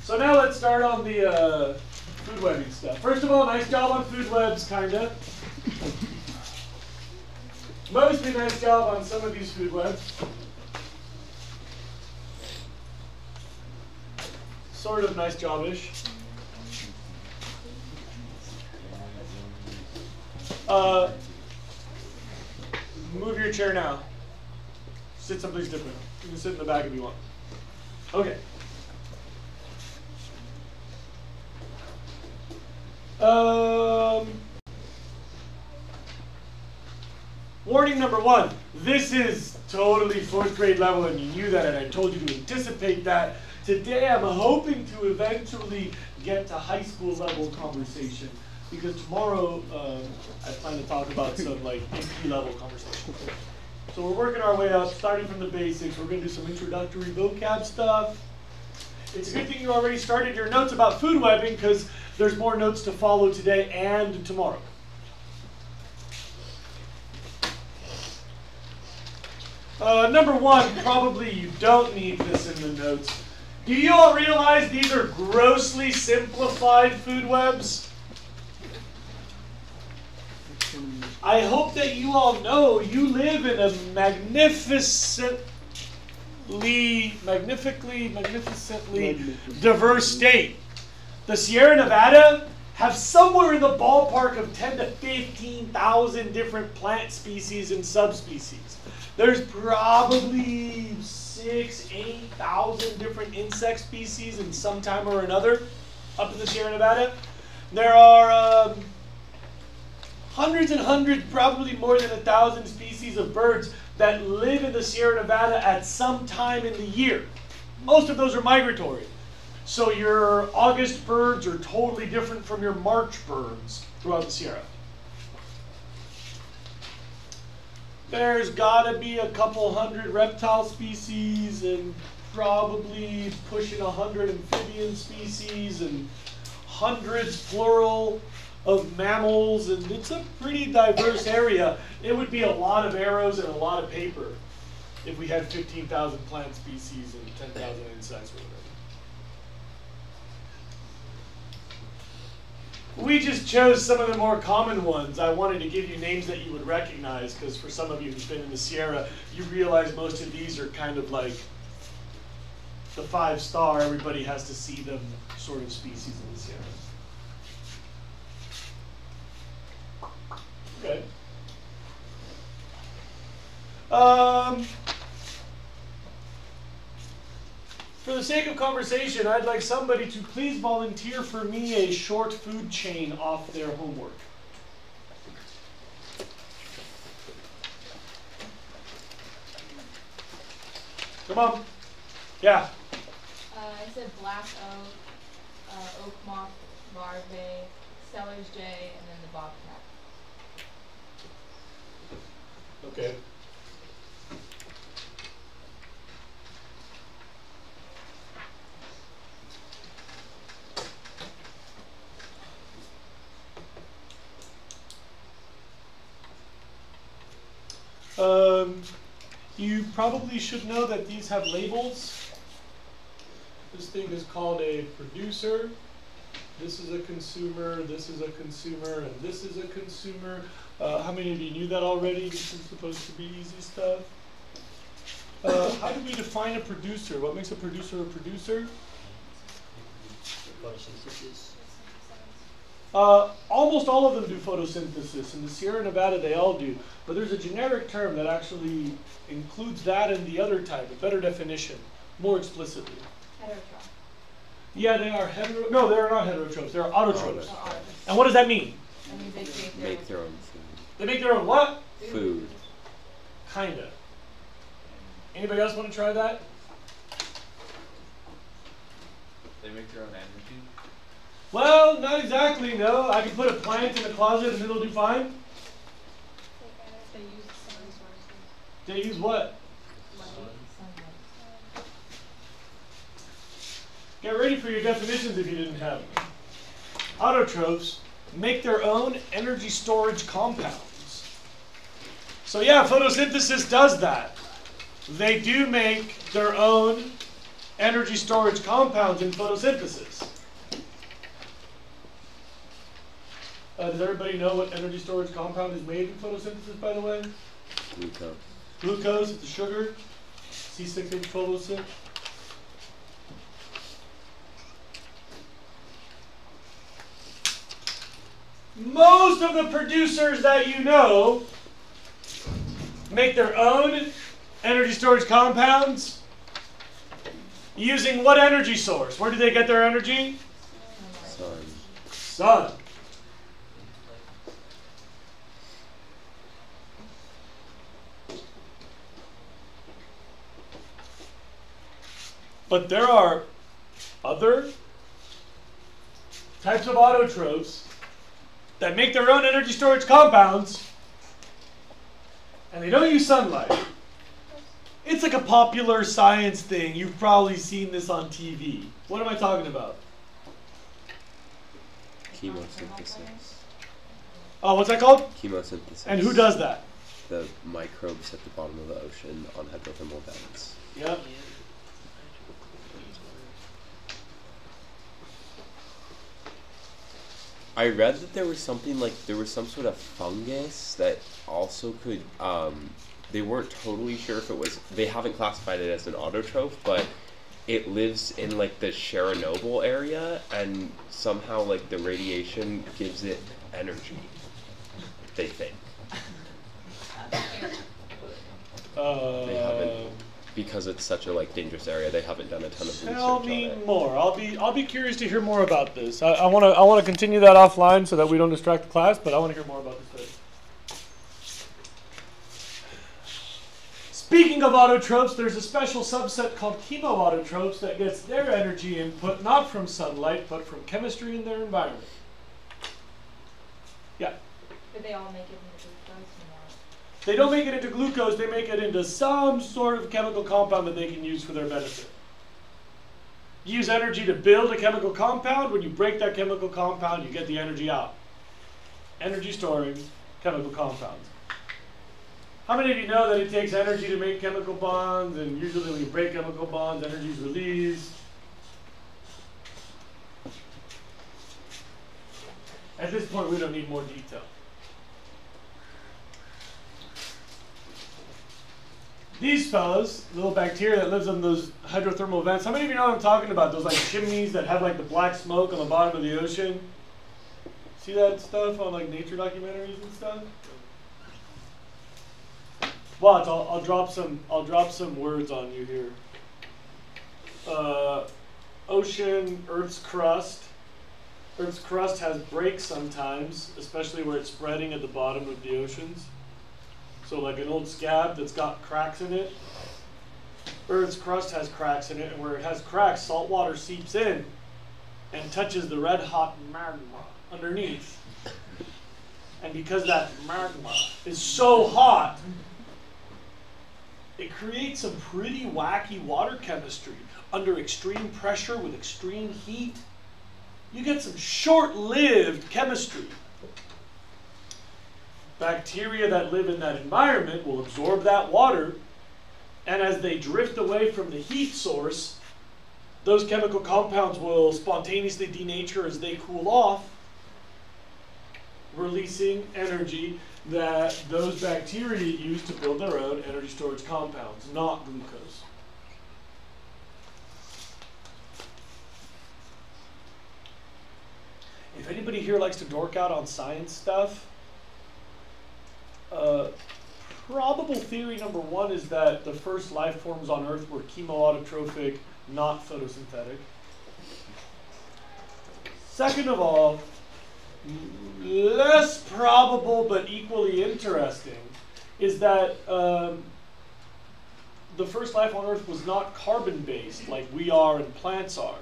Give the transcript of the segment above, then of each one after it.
So now let's start on the food webbing stuff. First of all, nice job on food webs, kinda. Mostly nice job on some of these food webs. Sort of nice job-ish. Move your chair now. Sit someplace different. You can sit in the back if you want. Okay. Warning number one. This is totally 4th grade level, and you knew that, and I told you to anticipate that. Today I'm hoping to eventually get to high school level conversation, because tomorrow I plan to talk about some like AP level conversation. So we're working our way up, starting from the basics. We're going to do some introductory vocab stuff. It's a good thing you already started your notes about food webbing, because there's more notes to follow today and tomorrow. Number one, probably you don't need this in the notes. Do you all realize these are grossly simplified food webs? I hope that you all know you live in a magnificently diverse state. The Sierra Nevada have somewhere in the ballpark of 10 to 15,000 different plant species and subspecies. There's probably 6,000 to 8,000 different insect species in some time or another up in the Sierra Nevada. There are hundreds and hundreds, probably more than 1,000 species of birds that live in the Sierra Nevada at some time in the year. Most of those are migratory. So your August birds are totally different from your March birds throughout the Sierra. There's gotta be a couple hundred reptile species and probably pushing 100 amphibian species and hundreds, plural, of mammals, and it's a pretty diverse area. It would be a lot of arrows and a lot of paper if we had 15,000 plant species and 10,000 insects or whatever. We just chose some of the more common ones. I wanted to give you names that you would recognize, because for some of you who've been in the Sierra, you realize most of these are kind of like the 5-star, everybody has to see them sort of species in the Sierra. Okay. For the sake of conversation, I'd like somebody to please volunteer for me a short food chain off their homework. Come on. Yeah. I said black oak, oak moth larvae, Steller's jay, and then the bobcat. Okay. You probably should know that these have labels. This thing is called a producer. This is a consumer, this is a consumer, and this is a consumer. How many of you knew that already? This is supposed to be easy stuff. How do we define a producer? What makes a producer a producer? Photosynthesis. Almost all of them do photosynthesis. In the Sierra Nevada, they all do. But there's a generic term that actually includes that and the other type, a better definition, more explicitly. Heterotroph. Yeah, they are no, they're not heterotrophs. They're autotrophs. And what does that mean? That means they Make their own food. They make their own what? Food. Kinda. Anybody else want to try that? They make their own energy? Well, not exactly, no. I can put a plant in the closet and it'll do fine. They use sun sources. They use what? Sunlight. Get ready for your definitions if you didn't have them. Autotrophs make their own energy storage compounds. So yeah, photosynthesis does that. They do make their own energy storage compounds in photosynthesis. Does everybody know what energy storage compound is made in photosynthesis, by the way? Glucose. Glucose, it's a sugar. C6H12O6. Most of the producers that you know make their own energy storage compounds using what energy source? Where do they get their energy? Sun. Sun. But there are other types of autotrophs that make their own energy storage compounds, and they don't use sunlight. It's like a popular science thing. You've probably seen this on TV. What am I talking about? Chemosynthesis. Oh, what's that called? Chemosynthesis. And who does that? The microbes at the bottom of the ocean on hydrothermal vents. Yep. I read that there was something like, there was some sort of fungus that also could, they weren't totally sure if it was, they haven't classified it as an autotroph, but it lives in like the Chernobyl area, and somehow like the radiation gives it energy, they think. They haven't, because it's such a like dangerous area, they haven't done a ton of research Tell on me it. more. I'll be curious to hear more about this. I want to continue that offline so that we don't distract the class, but I want to hear more about this study. Speaking of autotrophs, there's a special subset called chemoautotrophs that gets their energy input not from sunlight, but from chemistry in their environment. Yeah. Did they all make it into glucose or not? They don't make it into glucose, they make it into some sort of chemical compound that they can use for their benefit. You use energy to build a chemical compound. When you break that chemical compound, you get the energy out. Energy storing chemical compounds. How many of you know that it takes energy to make chemical bonds, and usually when you break chemical bonds, energy is released? At this point, we don't need more detail. These fellas, little bacteria that lives in those hydrothermal vents. How many of you know what I'm talking about? Those like chimneys that have like the black smoke on the bottom of the ocean. See that stuff on like nature documentaries and stuff? Watch, I'll drop some words on you here. Ocean, Earth's crust. Earth's crust has breaks sometimes, especially where it's spreading at the bottom of the oceans. So like an old scab that's got cracks in it. Earth's crust has cracks in it, and where it has cracks, salt water seeps in and touches the red hot magma underneath. And because that magma is so hot, it creates some pretty wacky water chemistry. Under extreme pressure with extreme heat, you get some short-lived chemistry. Bacteria that live in that environment will absorb that water, and as they drift away from the heat source, those chemical compounds will spontaneously denature as they cool off, releasing energy that those bacteria use to build their own energy storage compounds, not glucose. If anybody here likes to dork out on science stuff, probable theory number one is that the first life forms on Earth were chemoautotrophic, not photosynthetic. Second of all, less probable but equally interesting is that the first life on Earth was not carbon-based like we are and plants are.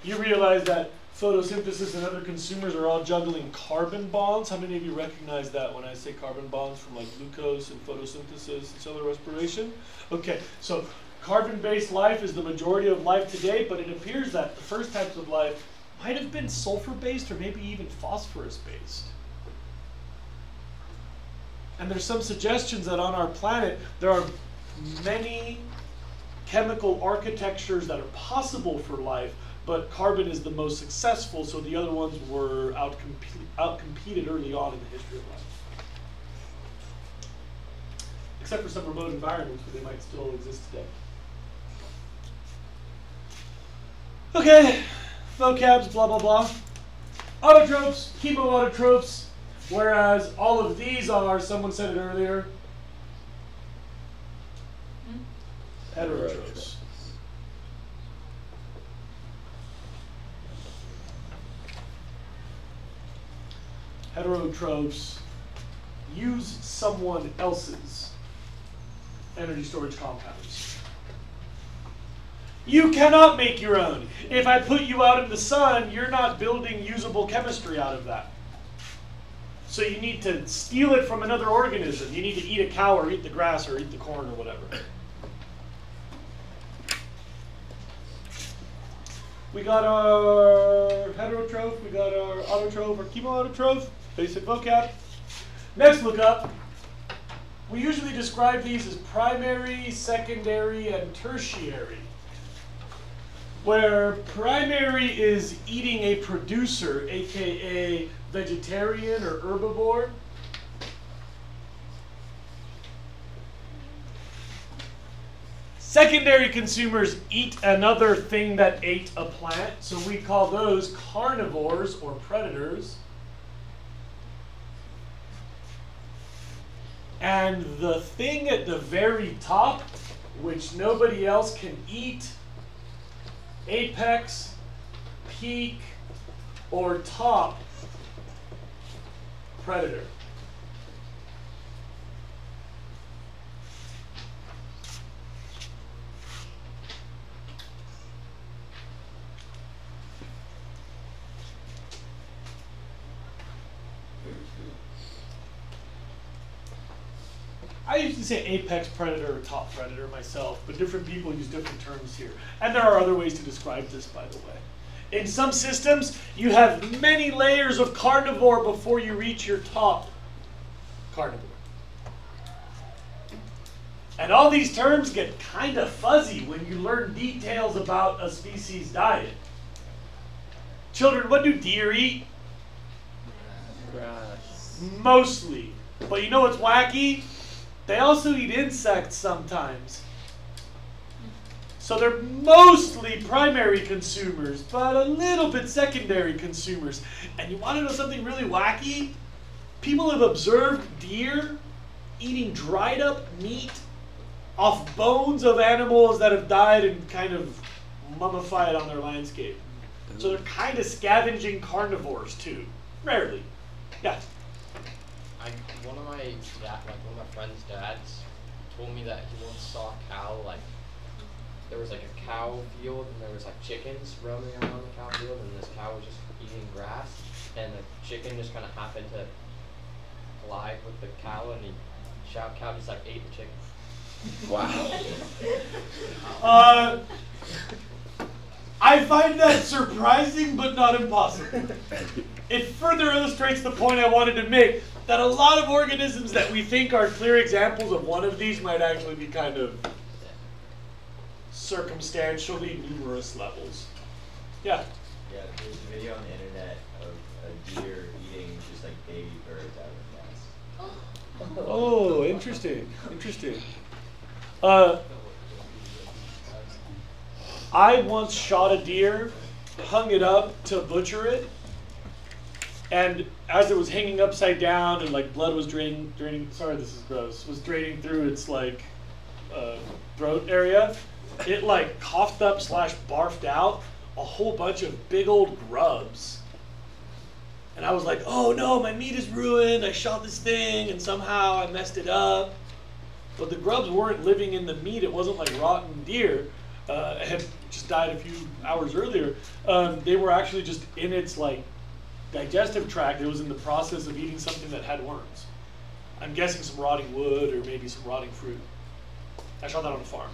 You realize that photosynthesis and other consumers are all juggling carbon bonds. How many of you recognize that when I say carbon bonds from like glucose and photosynthesis and cellular respiration? Okay, so carbon-based life is the majority of life today, but it appears that the first types of life might have been sulfur-based or maybe even phosphorus-based. And there's some suggestions that on our planet there are many chemical architectures that are possible for life, but carbon is the most successful, so the other ones were outcompeted early on in the history of life. Except for some remote environments where they might still exist today. Okay, vocabs, blah, blah, blah. Autotrophs, chemoautotrophs, whereas all of these are, someone said it earlier, heterotrophs. Heterotrophs use someone else's energy storage compounds. You cannot make your own. If I put you out in the sun, you're not building usable chemistry out of that. So you need to steal it from another organism. You need to eat a cow or eat the grass or eat the corn or whatever. We got our heterotroph, we got our autotroph, our chemoautotroph, basic vocab. Next lookup. We usually describe these as primary, secondary, and tertiary. Where primary is eating a producer, aka vegetarian or herbivore. Secondary consumers eat another thing that ate a plant, so we call those carnivores or predators. And the thing at the very top, which nobody else can eat, apex, peak, or top predator. I usually say apex predator or top predator myself, but different people use different terms here. And there are other ways to describe this, by the way. In some systems, you have many layers of carnivore before you reach your top carnivore. And all these terms get kind of fuzzy when you learn details about a species' diet. Children, what do deer eat? Grass. Mostly. But you know what's wacky? They also eat insects sometimes. So they're mostly primary consumers, but a little bit secondary consumers. And you want to know something really wacky? People have observed deer eating dried up meat off bones of animals that have died and kind of mummified on their landscape. So they're kind of scavenging carnivores too. Rarely. Yeah. One of my friend's dads told me that he once saw a cow, like, there was like a cow field and there was like chickens roaming around the cow field, and this cow was just eating grass, and the chicken just kind of happened to collide with the cow, and cow just like ate the chicken. Wow. I find that surprising but not impossible. It further illustrates the point I wanted to make, that a lot of organisms that we think are clear examples of one of these might actually be kind of circumstantially numerous levels. Yeah? Yeah, there's a video on the internet of a deer eating just like baby birds out of the nest. Oh, interesting. Interesting. I once shot a deer, hung it up to butcher it, and as it was hanging upside down and like blood was draining, sorry, this is gross, was draining through its like throat area, it like coughed up / barfed out a whole bunch of big old grubs. And I was like, oh no, my meat is ruined, I shot this thing and somehow I messed it up. But the grubs weren't living in the meat, it wasn't like rotten deer. It had just died a few hours earlier. They were actually just in its like digestive tract. It was in the process of eating something that had worms. I'm guessing some rotting wood or maybe some rotting fruit. I shot that on a farm.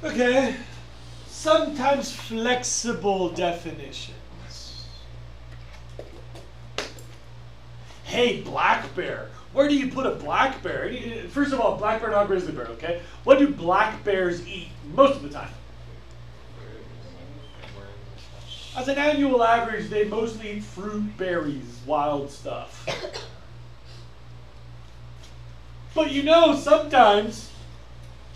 Okay, sometimes flexible definitions. Hey, black bear, Where do you put a black bear? First of all, black bear, not grizzly bear, okay? What do black bears eat most of the time? As an annual average, they mostly eat fruit, berries, wild stuff. But you know, sometimes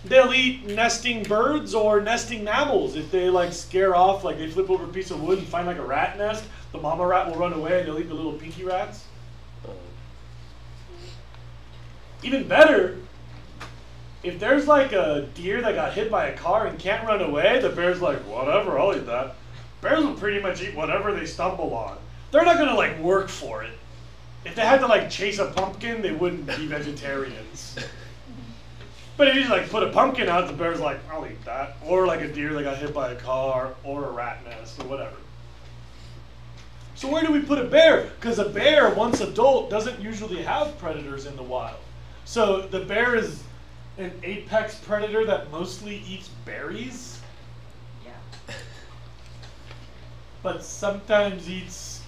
they'll eat nesting birds or nesting mammals. If they like scare off, like they flip over a piece of wood and find like a rat nest, the mama rat will run away and they'll eat the little pinky rats. Even better, if there's like a deer that got hit by a car and can't run away, the bear's like, whatever, I'll eat that. Bears will pretty much eat whatever they stumble on. They're not gonna like work for it. If they had to like chase a pumpkin, they wouldn't be vegetarians. But if you just like put a pumpkin out, the bear's like, I'll eat that. Or like a deer that got hit by a car, or a rat nest, or whatever. So where do we put a bear? Because a bear, once adult, doesn't usually have predators in the wild. So the bear is an apex predator that mostly eats berries. Yeah. But sometimes eats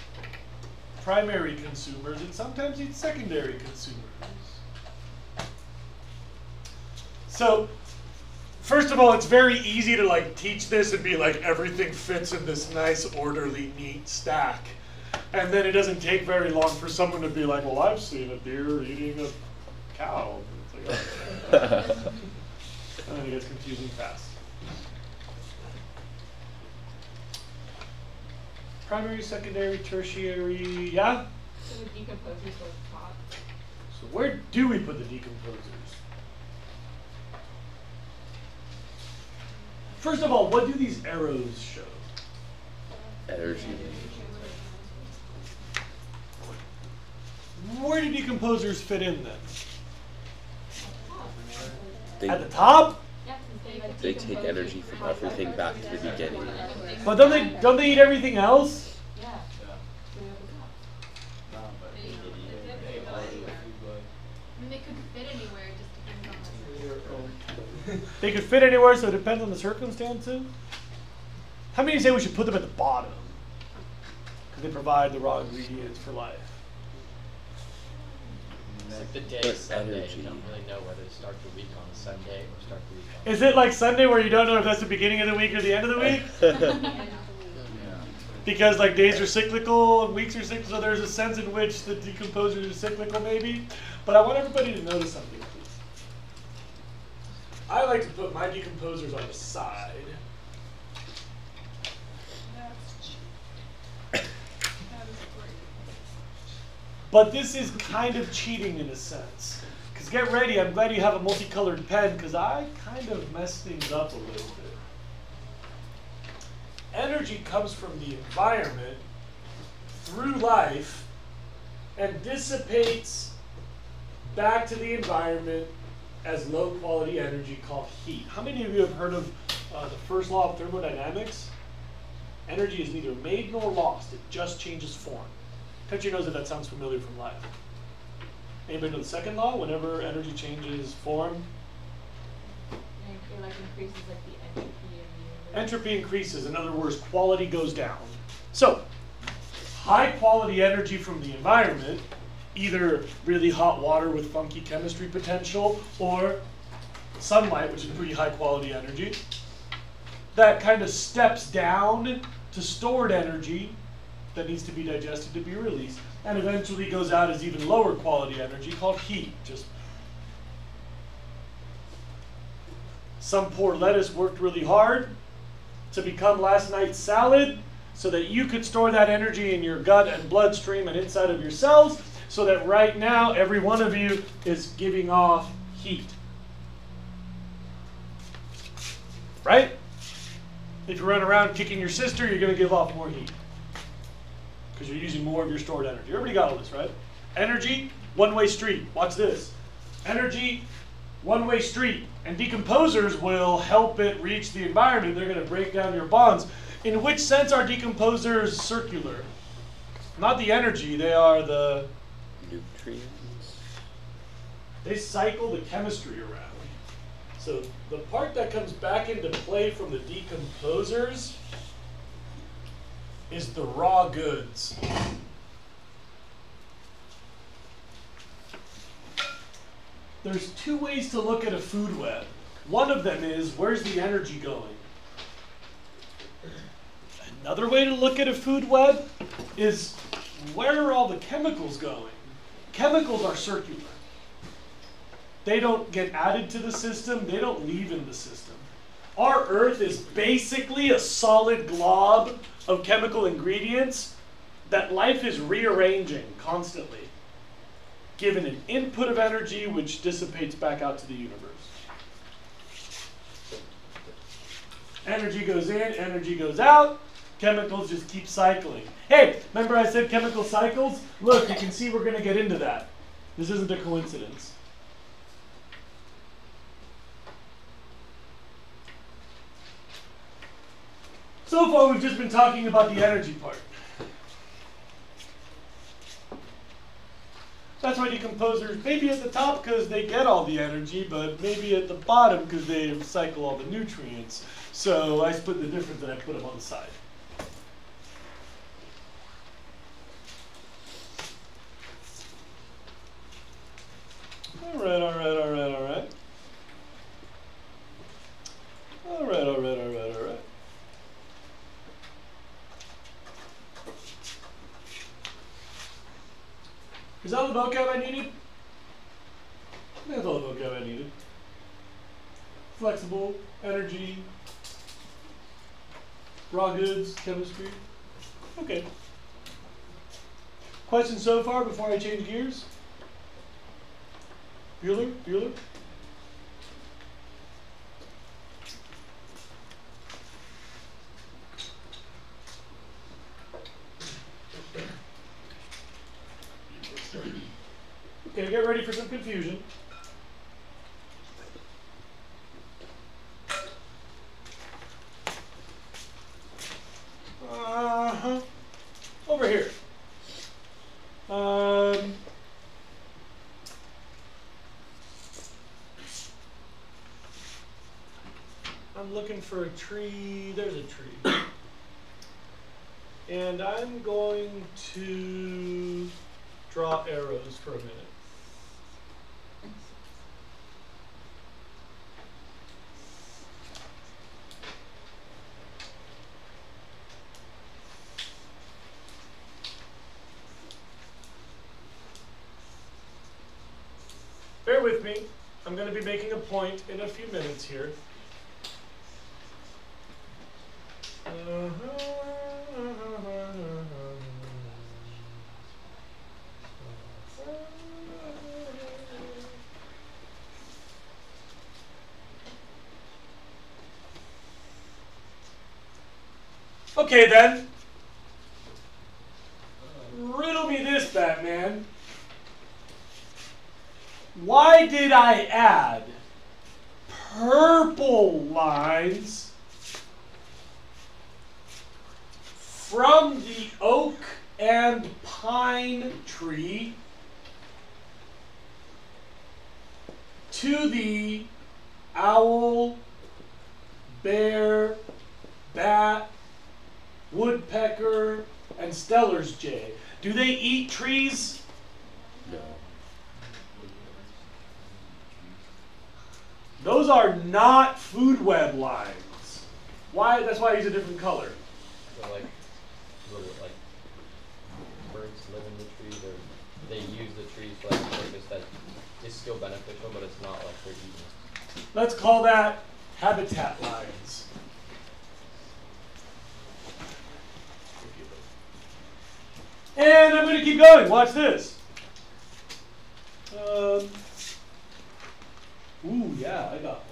primary consumers and sometimes eats secondary consumers. So, first of all, it's very easy to like teach this and be like everything fits in this nice, orderly, neat stack. And then it doesn't take very long for someone to be like, well, I've seen a deer eating a cow. It's like, oh. And then it gets confusing fast. Primary, secondary, tertiary, yeah? So the decomposers go at the top. So where do we put the decomposers? First of all, what do these arrows show? Energy. Where do decomposers fit in then? They, At the top? Yeah, they take energy from everything back to the beginning. But don't they eat everything else? Yeah. No, but I mean, they could fit anywhere, it just depends on the They could fit anywhere, so it depends on the circumstances. How many say we should put them at the bottom? Because they provide the raw ingredients for life. It's like the day But is Sunday. energy. You don't really know whether to start the week on a Sunday or start the week on Is it like Sunday where you don't know if that's the beginning of the week or the end of the week? Because like days are cyclical and weeks are cyclical, so there's a sense in which the decomposers are cyclical maybe. But I want everybody to notice something, please. I like to put my decomposers on the side. But this is kind of cheating in a sense. Because get ready, I'm glad you have a multicolored pen because I kind of messed things up a little bit. Energy comes from the environment through life and dissipates back to the environment as low quality energy called heat. How many of you have heard of the first law of thermodynamics? Energy is neither made nor lost, it just changes form. Touch your nose if that sounds familiar from life. Anybody know the second law? Whenever energy changes form, And it like increases like the entropy of the universe. entropy increases. In other words, quality goes down. So, high quality energy from the environment, either really hot water with funky chemistry potential, or sunlight, which is pretty high quality energy, that kind of steps down to stored energy that needs to be digested to be released, and eventually goes out as even lower quality energy called heat. Just some poor lettuce worked really hard to become last night's salad so that you could store that energy in your gut and bloodstream and inside of your cells, so that right now every one of you is giving off heat. Right? If you run around kicking your sister, you're going to give off more heat because you're using more of your stored energy. Everybody got all this, right? Energy, one-way street. Watch this. Energy, one-way street. And decomposers will help it reach the environment. They're going to break down your bonds. In which sense are decomposers circular? Not the energy, they are the Nutrients. They cycle the chemistry around. So the part that comes back into play from the decomposers is the raw goods. there's two ways to look at a food web. One of them is, where's the energy going? Another way to look at a food web is, where are all the chemicals going? Chemicals are circular. They don't get added to the system, they don't leave in the system. Our Earth is basically a solid glob of chemical ingredients that life is rearranging constantly, given an input of energy which dissipates back out to the universe. Energy goes in, energy goes out, chemicals just keep cycling. Hey, remember I said chemical cycles? Look, you can see we're going to get into that. This isn't a coincidence. So far, we've just been talking about the energy part. That's why decomposers maybe at the top because they get all the energy, but maybe at the bottom because they recycle all the nutrients. So I split the difference and I put them on the side. All right, all right, all right, all right. All right, all right, all right, all right. Is that all the vocab I needed? I think that's all the vocab I needed. Flexible, energy, raw goods, chemistry. Okay. Questions so far before I change gears? Bueller? Bueller? Okay, get ready for some confusion. Over here. I'm looking for a tree. There's a tree. And I'm going to draw arrows for a minute. Bear with me. I'm going to be making a point in a few minutes here. Okay then. Riddle me this, Batman. Why did I add purple lines from the oak and pine tree to the owl, bear, bat, woodpecker, and Steller's jay? Do they eat trees? No. Those are not food web lines. Why? That's why I use a different color. So like, little like birds live in the trees, or they use the trees for like a purpose that is still beneficial, but it's not like they're eating. Let's call that habitat lines. And I'm going to keep going. Watch this. Ooh, yeah, I got one.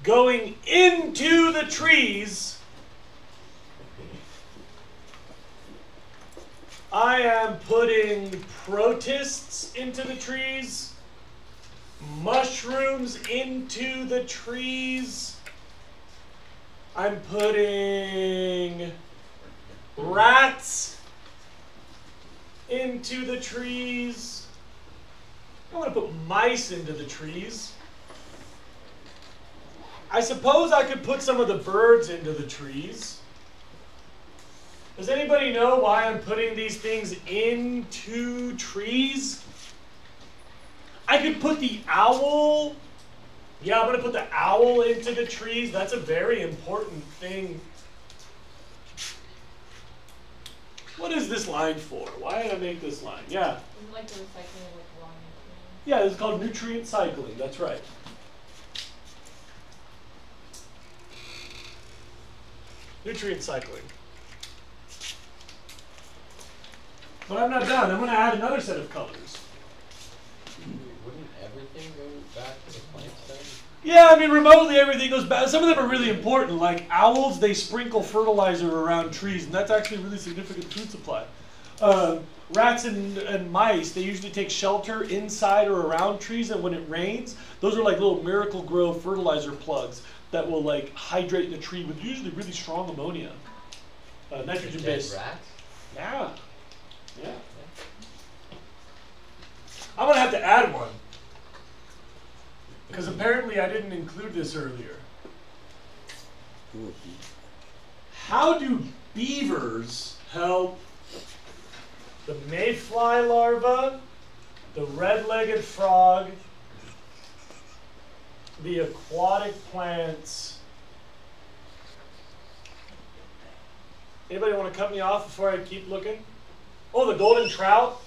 Going into the trees, I am putting protists into the trees, mushrooms into the trees. I'm putting rats into the trees. I want to put mice into the trees. I suppose I could put some of the birds into the trees. Does anybody know why I'm putting these things into trees? I could put the owl. Yeah, I'm going to put the owl into the trees. That's a very important thing. What is this line for? Why did I make this line? Yeah. Isn't like the recycling of like raw nutrients? Yeah, it's called nutrient cycling. That's right. Nutrient cycling. But I'm not done. I'm going to add another set of colors. Wouldn't everything go back to the plants then? Yeah, I mean, remotely everything goes back. Some of them are really important. Like owls, they sprinkle fertilizer around trees, and that's actually a really significant food supply. Rats and mice, they usually take shelter inside or around trees, and when it rains, those are like little Miracle Grow fertilizer plugs that will like hydrate the tree with usually really strong ammonia. Nitrogen based. Rats? Yeah. Yeah. I'm going to have to add one. Because apparently I didn't include this earlier. How do beavers help the mayfly larva, the red-legged frog, the aquatic plants? Anybody want to cut me off before I keep looking? Oh, the golden trout?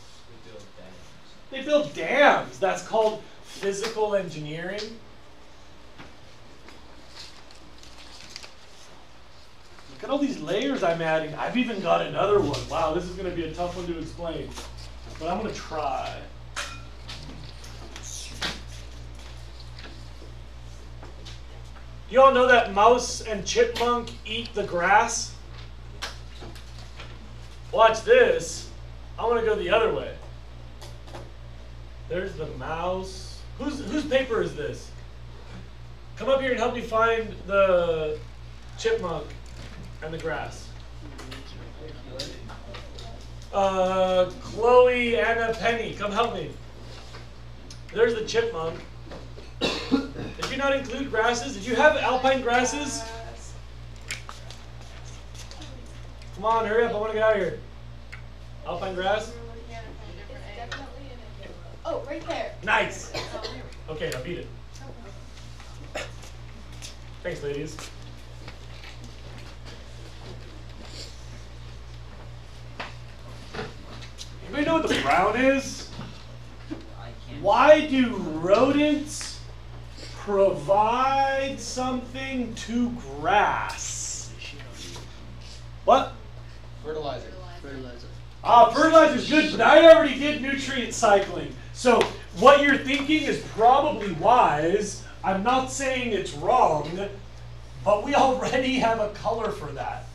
They build dams. That's called physical engineering. Look at all these layers I'm adding. I've even got another one. Wow, this is going to be a tough one to explain. But I'm going to try. You all know that mouse and chipmunk eat the grass? Watch this. I want to go the other way. There's the mouse. Whose paper is this? Come up here and help me find the chipmunk and the grass. Chloe, Anna, Penny, come help me. There's the chipmunk. Did you not include grasses? Did you have alpine grasses? Come on, hurry up, I want to get out of here. Alpine grass? Oh, right there. Nice. Okay, now beat it. Thanks, ladies. Anybody know what the brown is? Why do rodents provide something to grass? What? Fertilizer. Fertilizer's good, but I already did nutrient cycling. So what you're thinking is probably wise. I'm not saying it's wrong, but we already have a color for that.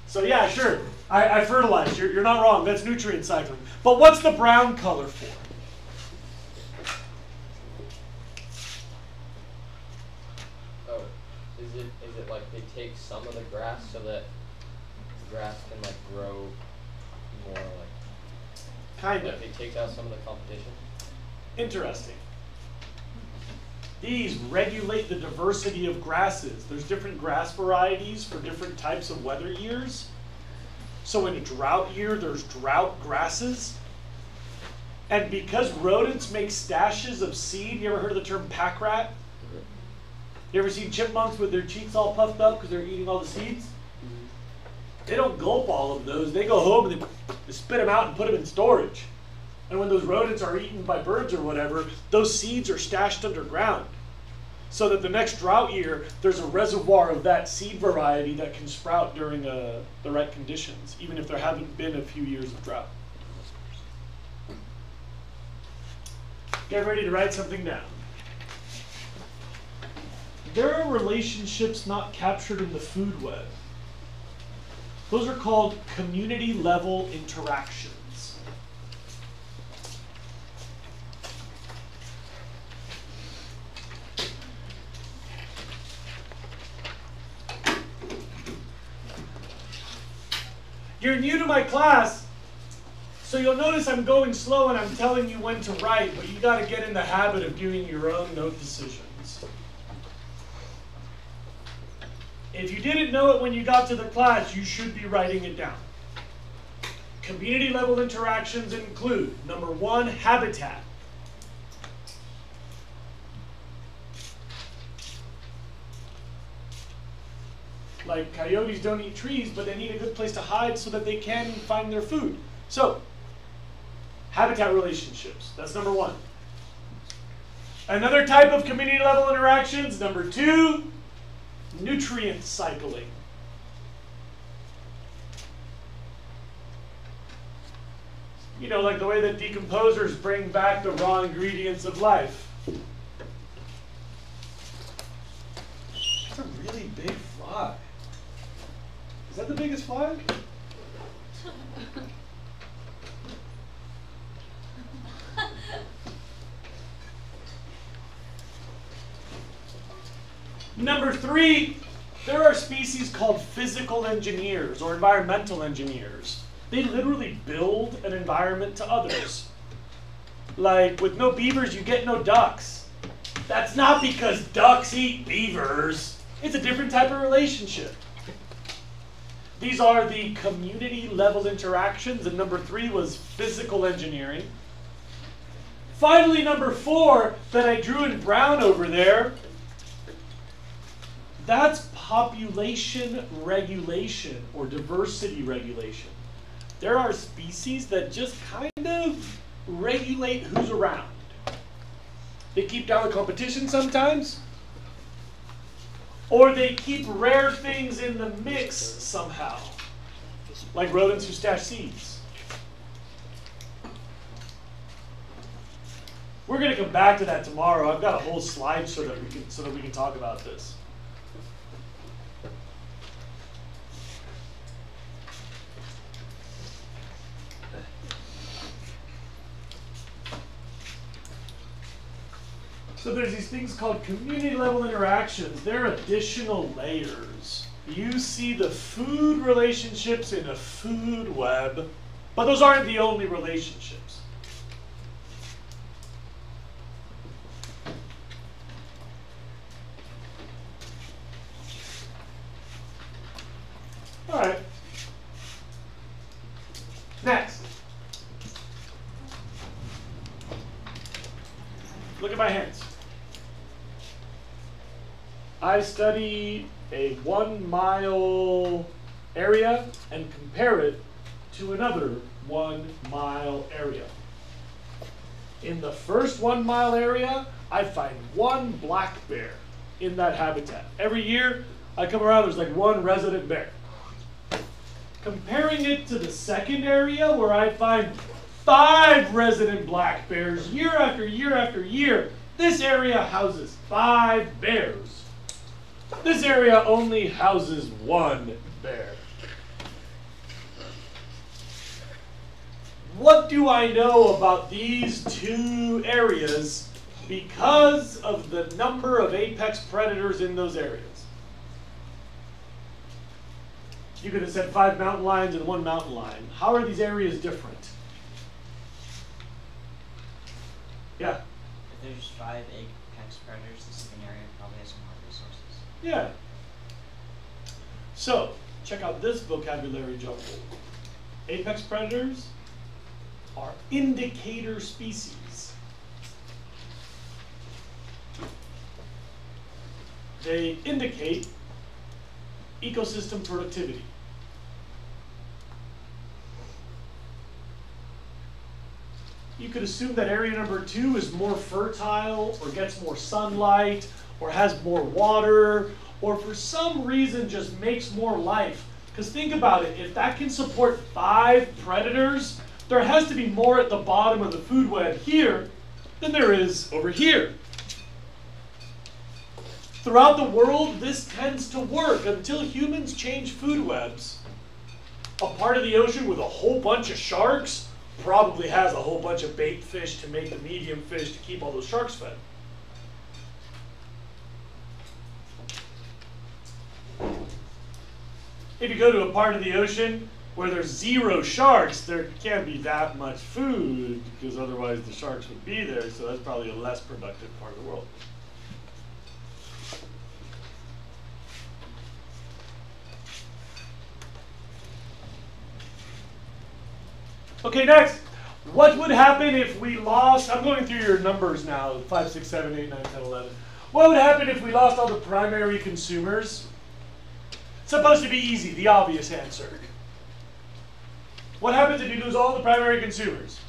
So yeah, sure, I fertilized. You're not wrong. That's nutrient cycling. But what's the brown color for? Oh, is it like they take some of the grass so that the grass can like grow more like? Kind of. Like it takes out some of the competition. Interesting. These regulate the diversity of grasses. There's different grass varieties for different types of weather years. So in a drought year, there's drought grasses. And because rodents make stashes of seed, you ever heard of the term pack rat? You ever seen chipmunks with their cheeks all puffed up because they're eating all the seeds? They don't gulp all of those. They go home and they spit them out and put them in storage. And when those rodents are eaten by birds or whatever, those seeds are stashed underground. So that the next drought year, there's a reservoir of that seed variety that can sprout during the right conditions, even if there haven't been a few years of drought. Get ready to write something down. There are relationships not captured in the food web. Those are called community level interactions. You're new to my class, so you'll notice I'm going slow and I'm telling you when to write, but you got to get in the habit of doing your own note decisions. If you didn't know it when you got to the class, you should be writing it down. Community level interactions include, number 1, habitat. Like coyotes don't eat trees, but they need a good place to hide so that they can find their food. So, habitat relationships, that's number 1. Another type of community level interactions, number 2, nutrient cycling. You know, like the way that decomposers bring back the raw ingredients of life. That's a really big fly. Is that the biggest fly? Number 3, there are species called physical engineers or environmental engineers. They literally build an environment to others. Like, with no beavers, you get no ducks. That's not because ducks eat beavers. It's a different type of relationship. These are the community level interactions, and number 3 was physical engineering. Finally, number 4 that I drew in brown over there, that's population regulation or diversity regulation. There are species that just kind of regulate who's around. They keep down the competition sometimes, or they keep rare things in the mix somehow, like rodents who stash seeds. We're going to come back to that tomorrow. I've got a whole slide so that we can talk about this. So there's these things called community level interactions. They're additional layers. You see the food relationships in a food web, but those aren't the only relationships. All right. Next. Look at my hands. I study a 1 mile area and compare it to another 1 mile area. In the first 1 mile area, I find 1 black bear in that habitat. Every year, I come around, there's like 1 resident bear. Comparing it to the second area where I find 5 resident black bears year after year after year, this area houses 5 bears. This area only houses 1 bear. What do I know about these 2 areas because of the number of apex predators in those areas? You could have said 5 mountain lions and 1 mountain lion. How are these areas different? Yeah? If there's 5 apex predators, the second area probably has more resources. Yeah. So, check out this vocabulary jumble. Apex predators are indicator species. They indicate ecosystem productivity. You could assume that area number 2 is more fertile or gets more sunlight or has more water or for some reason just makes more life. Because think about it, if that can support 5 predators, there has to be more at the bottom of the food web here than there is over here. Throughout the world, this tends to work until humans change food webs. A part of the ocean with a whole bunch of sharks probably has a whole bunch of bait fish to make the medium fish to keep all those sharks fed. If you go to a part of the ocean where there's 0 sharks, there can't be that much food because otherwise the sharks would be there, so that's probably a less productive part of the world. Okay, next. What would happen if we lost, I'm going through your numbers now, 5, 6, 7, 8, 9, 10, 11. What would happen if we lost all the primary consumers? It's supposed to be easy, the obvious answer. What happens if you lose all the primary consumers?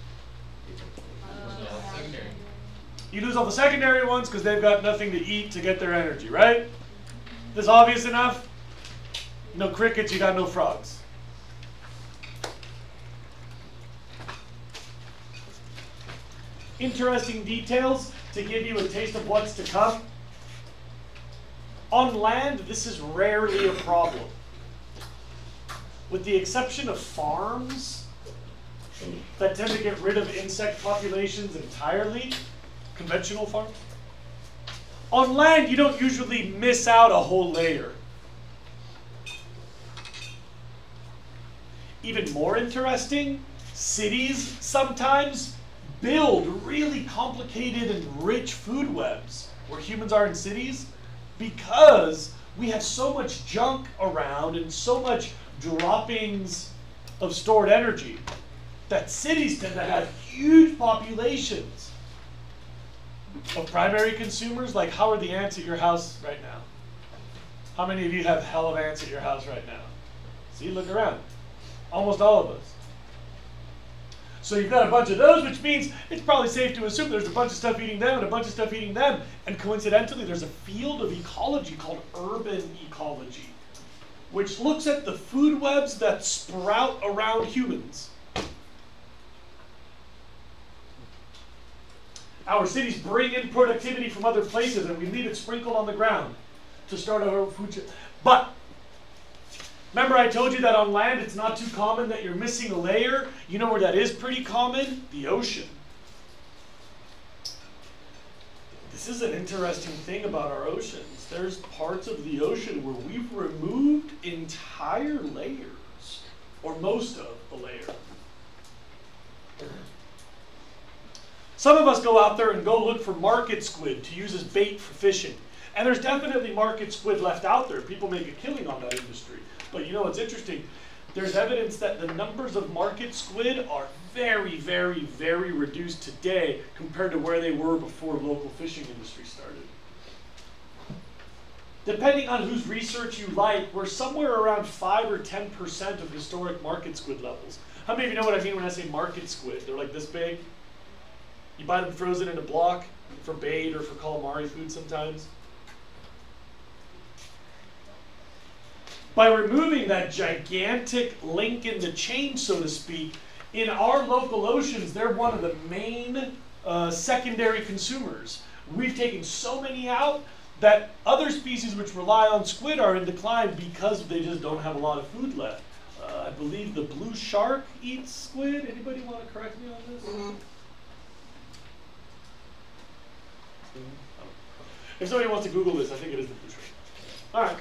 You lose all the secondary ones because they've got nothing to eat to get their energy, right? This obvious enough? No crickets, you got no frogs. Interesting details to give you a taste of what's to come. On land, this is rarely a problem. With the exception of farms that tend to get rid of insect populations entirely, conventional farms. On land, you don't usually miss out a whole layer. Even more interesting, cities sometimes build really complicated and rich food webs where humans are in cities because we have so much junk around and so much droppings of stored energy that cities tend to have huge populations of primary consumers. Like, how are the ants at your house right now? How many of you have hell of ants at your house right now? See, look around. Almost all of us. So you've got a bunch of those, which means it's probably safe to assume there's a bunch of stuff eating them and a bunch of stuff eating them. And coincidentally, there's a field of ecology called urban ecology, which looks at the food webs that sprout around humans. Our cities bring in productivity from other places and we leave it sprinkled on the ground to start our food chain. But remember I told you that on land it's not too common that you're missing a layer? You know where that is pretty common? The ocean. This is an interesting thing about our oceans. There's parts of the ocean where we've removed entire layers, or most of the layer. Some of us go out there and go look for market squid to use as bait for fishing. And there's definitely market squid left out there. People make a killing on that industry. But you know what's interesting? There's evidence that the numbers of market squid are very, very, very reduced today compared to where they were before local fishing industry started. Depending on whose research you like, we're somewhere around 5 or 10% of historic market squid levels. How many of you know what I mean when I say market squid? They're like this big. You buy them frozen in a block for bait or for calamari food sometimes. By removing that gigantic link in the chain, so to speak, in our local oceans, they're one of the main secondary consumers. We've taken so many out that other species which rely on squid are in decline because they just don't have a lot of food left. I believe the blue shark eats squid. Anybody want to correct me on this? If somebody wants to Google this, I think it is the blue shark. All right.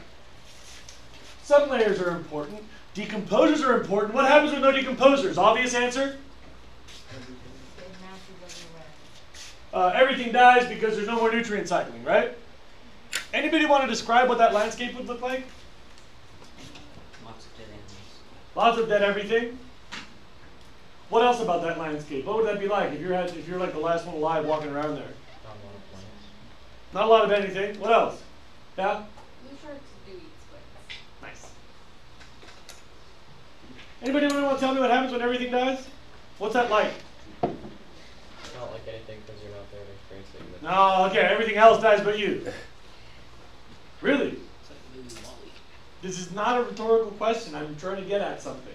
Some layers are important. Decomposers are important. What happens with no decomposers? Obvious answer? Everything dies because there's no more nutrient cycling, right? Anybody want to describe what that landscape would look like? Lots of dead animals. Lots of dead everything. What else about that landscape? What would that be like if you're like the last one alive walking around there? Not a lot of plants. Not a lot of anything. What else? Yeah? Blue sharks do eat squids. Nice. Anybody want to tell me what happens when everything dies? What's that like? It's not like anything because you're not there to experience it. No, okay, everything else dies but you. Really? It's like a movie Wall-E. This is not a rhetorical question. I'm trying to get at something.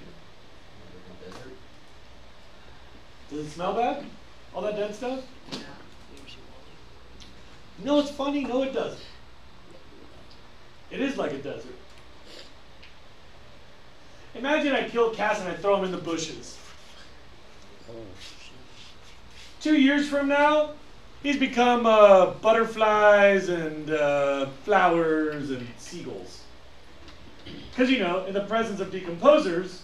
Does it smell bad? All that dead stuff? Yeah. You ever see Wall-E? No, it's funny. No, it doesn't. It is like a desert. Imagine I kill cats and I throw them in the bushes. 2 years from now, he's become butterflies and flowers and seagulls. Because, you know, in the presence of decomposers,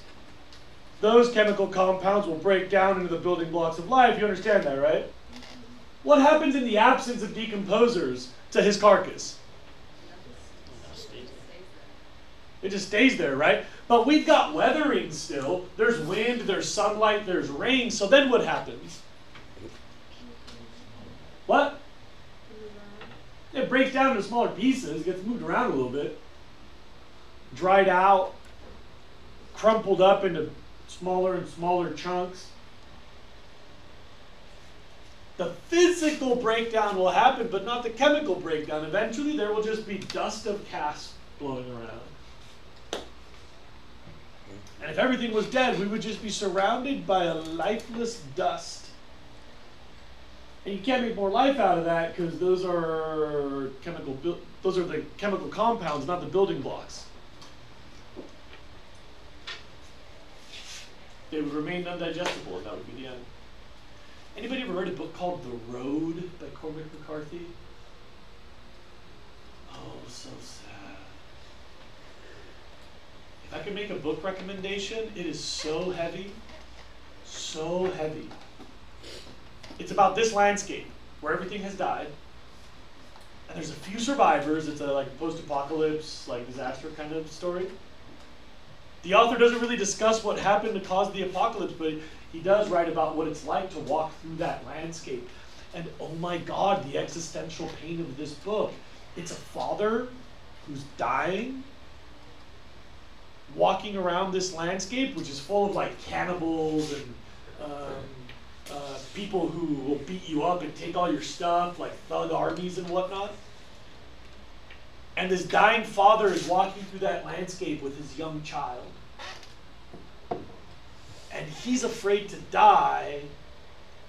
those chemical compounds will break down into the building blocks of life. You understand that, right? What happens in the absence of decomposers to his carcass? It just stays there, right? But we've got weathering still. There's wind, there's sunlight, there's rain. So then what happens? What? It breaks down into smaller pieces, gets moved around a little bit. Dried out, crumpled up into smaller and smaller chunks. The physical breakdown will happen, but not the chemical breakdown. Eventually, there will just be dust of cast blowing around. And if everything was dead, we would just be surrounded by a lifeless dust. And you can't make more life out of that because those are the chemical compounds, not the building blocks. They would remain undigestible, and that would be the end. Anybody ever read a book called The Road by Cormac McCarthy? Oh, so sad. If I could make a book recommendation, it is so heavy, so heavy. It's about this landscape where everything has died, and there's a few survivors. It's a like post-apocalypse, like disaster kind of story. The author doesn't really discuss what happened to cause the apocalypse, but he does write about what it's like to walk through that landscape. And oh my God, the existential pain of this book. It's a father who's dying, walking around this landscape, which is full of like cannibals and people who will beat you up and take all your stuff, like thug armies and whatnot. And this dying father is walking through that landscape with his young child. And he's afraid to die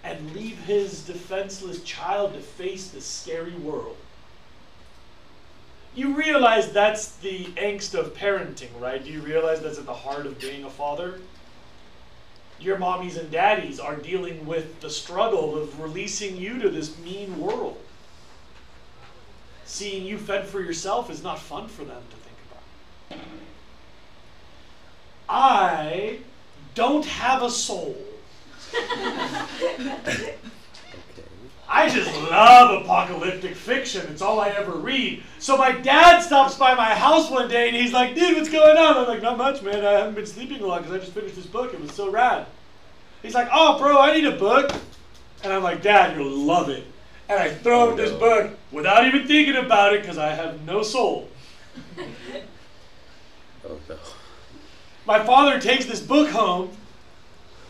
and leave his defenseless child to face the scary world. You realize that's the angst of parenting, right? Do you realize that's at the heart of being a father? Your mommies and daddies are dealing with the struggle of releasing you to this mean world. Seeing you fed for yourself is not fun for them to think about. I don't have a soul. I just love apocalyptic fiction. It's all I ever read. So my dad stops by my house one day and he's like, dude, what's going on? I'm like, not much, man. I haven't been sleeping a lot because I just finished this book. It was so rad. He's like, oh, bro, I need a book. And I'm like, Dad, you'll love it. And I throw him this book without even thinking about it because I have no soul. Oh, no. My father takes this book home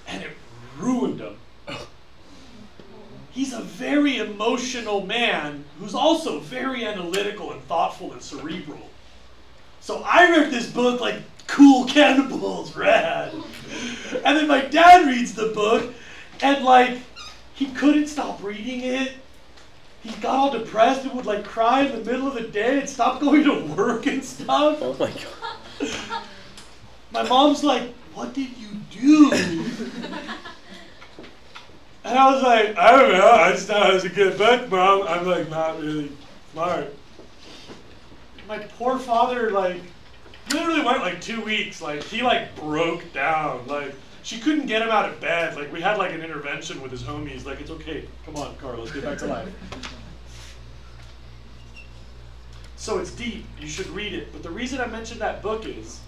and it ruined him. He's a very emotional man who's also very analytical and thoughtful and cerebral. So I read this book like, cool cannibals, rad. And then my dad reads the book and like, he couldn't stop reading it. He got all depressed and would like cry in the middle of the day and stop going to work and stuff. Oh my God. My mom's like, what did you do? And I was like, I don't know, I just thought it was a good book, Mom. I'm like, not really smart. My poor father, like, literally went like 2 weeks. Like, he like broke down. Like, she couldn't get him out of bed. Like, we had like an intervention with his homies. Like, it's okay. Come on, Carlos, get back to life. So it's deep. You should read it. But the reason I mentioned that book is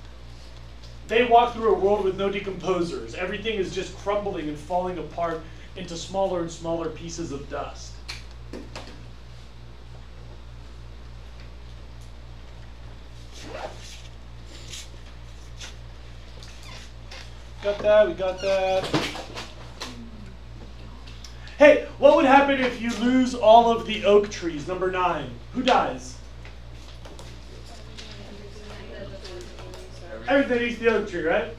they walk through a world with no decomposers. Everything is just crumbling and falling apart into smaller and smaller pieces of dust. Got that, we got that. Hey, what would happen if you lose all of the oak trees? Number 9. Who dies? Everything eats the oak tree, right?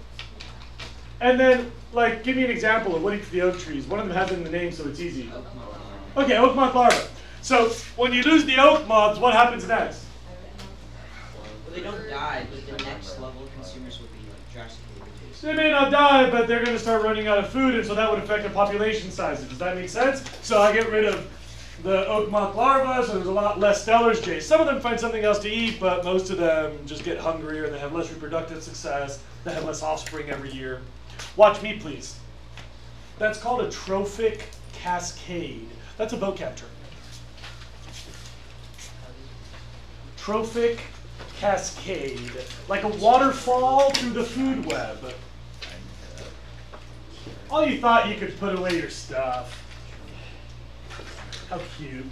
And then, like, give me an example of what eats the oak trees. One of them has it in the name, so it's easy. Okay, oak moth larva. So, when you lose the oak moths, what happens next? Well, they don't die, but the next level of consumers will be like drastically reduced. They may not die, but they're going to start running out of food, and so that would affect the population sizes. Does that make sense? So I get rid of the oak moth larvae, so there's a lot less Stellar's jays. Some of them find something else to eat, but most of them just get hungrier, and they have less reproductive success. They have less offspring every year. Watch me, please. That's called a trophic cascade. That's a vocab term. Trophic cascade, like a waterfall through the food web. Oh, you thought you could put away your stuff. How cute.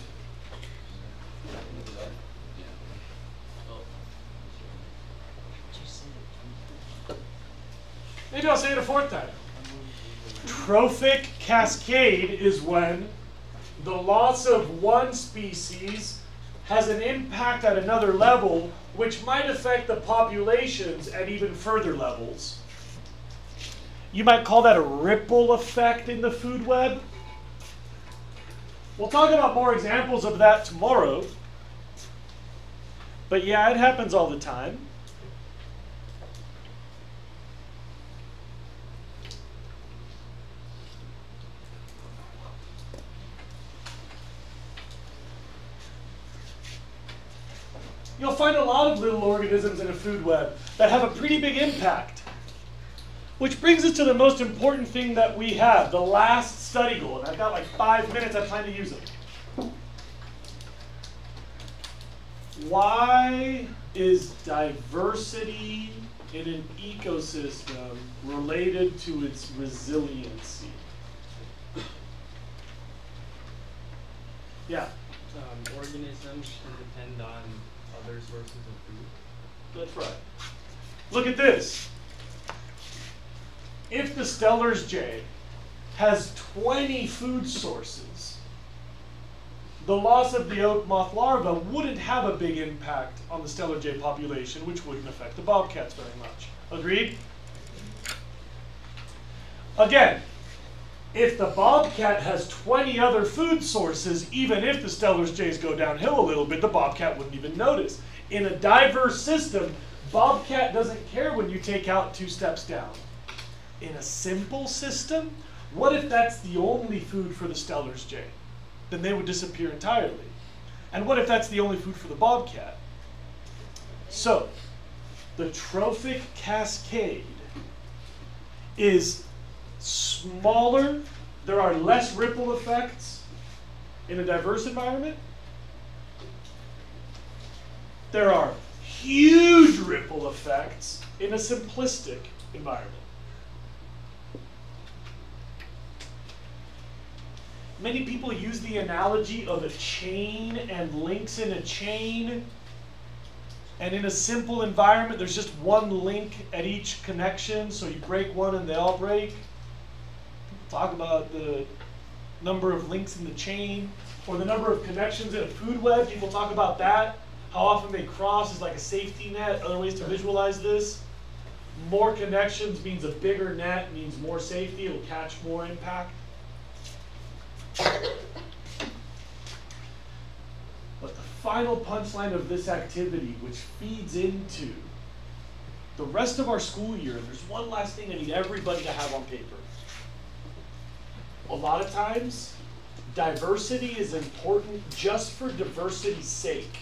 Maybe I'll say it a fourth time. Trophic cascade is when the loss of one species has an impact at another level, which might affect the populations at even further levels. You might call that a ripple effect in the food web. We'll talk about more examples of that tomorrow. But yeah, it happens all the time. You'll find a lot of little organisms in a food web that have a pretty big impact. Which brings us to the most important thing that we have, the last study goal. And I've got like 5 minutes, I plan to use it. Why is diversity in an ecosystem related to its resiliency? Yeah? Organisms can depend on other sources of food. That's right. Look at this. If the Stellar's jay has 20 food sources, the loss of the oak moth larva wouldn't have a big impact on the Stellar jay population, which wouldn't affect the bobcats very much. Agreed? Again, if the bobcat has 20 other food sources, even if the Stellar's jays go downhill a little bit, the bobcat wouldn't even notice. In a diverse system, bobcat doesn't care when you take out 2 steps down. In a simple system, what if that's the only food for the Stellar's jay? Then they would disappear entirely. And what if that's the only food for the bobcat? So, the trophic cascade is smaller. There are less ripple effects in a diverse environment. There are huge ripple effects in a simplistic environment. Many people use the analogy of a chain and links in a chain. And in a simple environment, there's just one link at each connection, so you break one and they all break. Talk about the number of links in the chain, or the number of connections in a food web. People talk about that. How often they cross is like a safety net. Other ways to visualize this. More connections means a bigger net, means more safety. It'll catch more impact. But the final punchline of this activity, which feeds into the rest of our school year, and there's one last thing I need everybody to have on paper. A lot of times, diversity is important just for diversity's sake.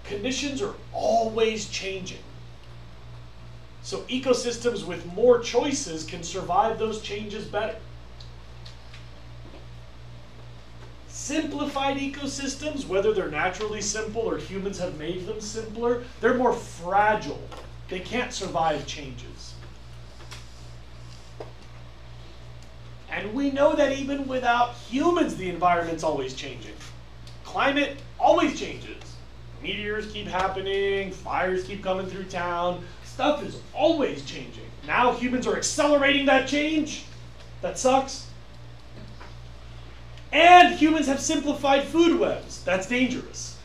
Conditions are always changing. So ecosystems with more choices can survive those changes better. Simplified ecosystems, whether they're naturally simple or humans have made them simpler, they're more fragile. They can't survive changes. And we know that even without humans, the environment's always changing. Climate always changes. Meteors keep happening, fires keep coming through town. Stuff is always changing. Now humans are accelerating that change. That sucks. And humans have simplified food webs. That's dangerous.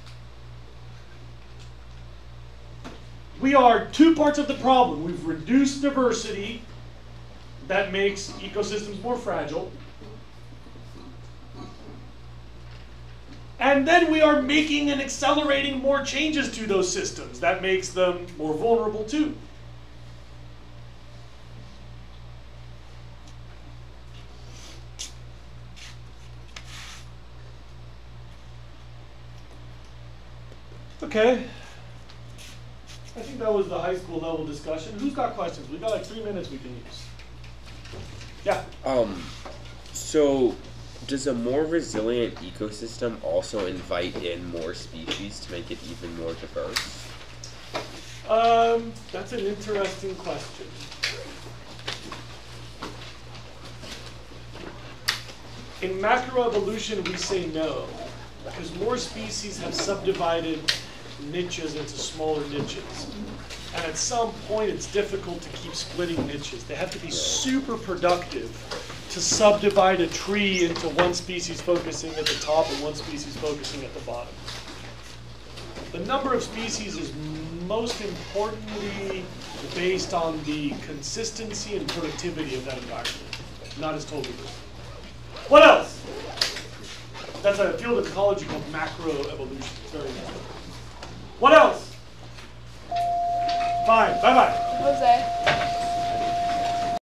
We are 2 parts of the problem. We've reduced diversity. That makes ecosystems more fragile. And then we are making and accelerating more changes to those systems. That makes them more vulnerable too. Okay. I think that was the high school level discussion. Who's got questions? We've got like 3 minutes we can use. Yeah. So does a more resilient ecosystem also invite in more species to make it even more diverse? That's an interesting question. In macroevolution, we say no, because more species have subdivided niches into smaller niches. And at some point, it's difficult to keep splitting niches. They have to be super productive to subdivide a tree into one species focusing at the top and one species focusing at the bottom. The number of species is most importantly based on the consistency and productivity of that environment, not as totally different. What else? That's a field of ecology called macroevolution. It's very interesting. What else? Fine. Bye-bye. Jose.